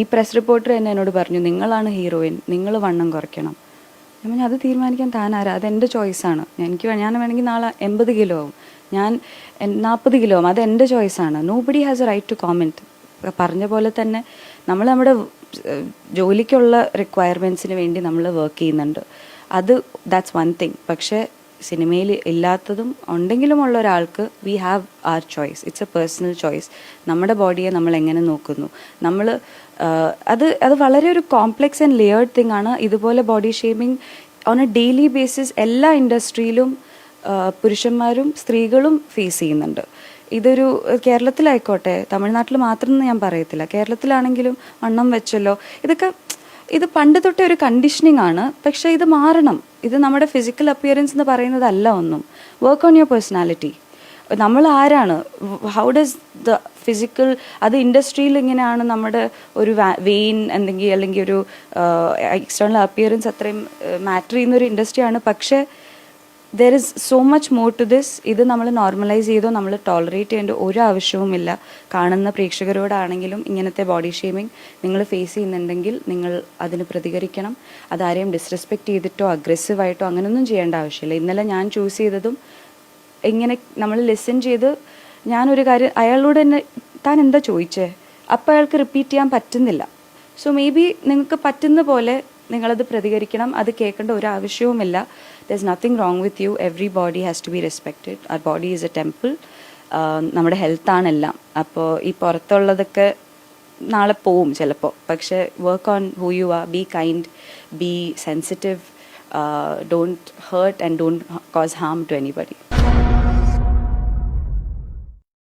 ഈ press reporter തന്നെ എന്നോട് പറഞ്ഞു, നിങ്ങളാണ് ഹീറോയിൻ, നിങ്ങൾ വണ്ണം കുറയ്ക്കണം. ഞാൻ പറഞ്ഞു, അത് തീരുമാനിക്കാൻ താനാരാ, അതെൻ്റെ ചോയ്സാണ്. ഞാൻ വേണമെങ്കിൽ നാളെ 80 കിലോ ആവും, ഞാൻ 40 കിലോ ആവും, അതെൻ്റെ ചോയ്സാണ്. Nobody has a right to comment. പറഞ്ഞ പോലെ തന്നെ നമ്മൾ നമ്മുടെ ജോലിക്കുള്ള റിക്വയർമെൻറ്റ്സിന് വേണ്ടി നമ്മൾ വർക്ക് ചെയ്യുന്നുണ്ട്. That's one thing. പക്ഷേ സിനിമയിൽ ഇല്ലാത്തതും ഉണ്ടെങ്കിലും ഉള്ള ഒരാൾക്ക് we have our choice. It's a personal choice. നമ്മുടെ ബോഡിയെ നമ്മൾ എങ്ങനെ നോക്കുന്നു, നമ്മൾ അത് വളരെ ഒരു കോംപ്ലെക്സ് ആൻഡ് ലെയേർഡ് തിങ് ആണ്. ഇതുപോലെ body shaming on A daily basis എല്ലാ ഇൻഡസ്ട്രിയിലും പുരുഷന്മാരും സ്ത്രീകളും ഫേസ് ചെയ്യുന്നുണ്ട്. ഇതൊരു കേരളത്തിലായിക്കോട്ടെ, തമിഴ്നാട്ടിൽ മാത്രം ഞാൻ പറയത്തില്ല, കേരളത്തിലാണെങ്കിലും വണ്ണം വെച്ചല്ലോ, ഇത് പണ്ട് തൊട്ടേ ഒരു കണ്ടീഷനിങ് ആണ്. പക്ഷേ ഇത് മാറണം. ഇത് നമ്മുടെ ഫിസിക്കൽ അപ്പിയറൻസ് എന്ന് പറയുന്നതല്ല ഒന്നും. Work on your personality. നമ്മൾ ആരാണ്, ഹൗ ഡസ് ദ ഫിസിക്കൽ, അത് ഇൻഡസ്ട്രിയിൽ ഇങ്ങനെയാണ് നമ്മുടെ ഒരു വെയിൻ അല്ലെങ്കിൽ ഒരു എക്സ്റ്റേണൽ അപ്പിയറൻസ് അത്രയും മാറ്റർ ചെയ്യുന്നൊരു ഇൻഡസ്ട്രിയാണ്. പക്ഷേ there is so much more to this. ഇത് നമ്മൾ നോർമലൈസ് ചെയ്തോ നമ്മൾ ടോളറേറ്റ് ചെയ്യേണ്ട ഒരു ആവശ്യവുമില്ല. കാണുന്ന പ്രേക്ഷകരോടാണെങ്കിലും ഇങ്ങനത്തെ ബോഡി ഷേമിങ് നിങ്ങൾ ഫേസ് ചെയ്യുന്നുണ്ടെങ്കിൽ നിങ്ങൾ അതിന് പ്രതികരിക്കണം. അതാരെയും ഡിസ്റെസ്പെക്റ്റ് ചെയ്തിട്ടോ അഗ്രസീവായിട്ടോ അങ്ങനെയൊന്നും ചെയ്യേണ്ട ആവശ്യമില്ല. ഇന്നലെ ഞാൻ ചൂസ് ചെയ്തതും ഇങ്ങനെ നമ്മൾ ലിസൺ ചെയ്ത് ഞാനൊരു കാര്യം അയാളോട് തന്നെ, താൻ എന്താ ചോദിച്ചേ, അപ്പോൾ അയാൾക്ക് റിപ്പീറ്റ് ചെയ്യാൻ പറ്റുന്നില്ല. സോ മേ ബി നിങ്ങൾക്ക് പറ്റുന്ന പോലെ നിങ്ങളത് പ്രതികരിക്കണം. അത് കേൾക്കേണ്ട ഒരു ആവശ്യവുമില്ല. There is nothing wrong with you. Everybody has to be respected. Our body is a temple. നമ്മുടെ ഹെൽത്താണെല്ലാം. അപ്പോൾ ഈ പുറത്തുള്ളതൊക്കെ നാളെ പോവും ചിലപ്പോൾ. പക്ഷേ work on who you are. Be kind, be sensitive, don't hurt and don't cause harm to anybody.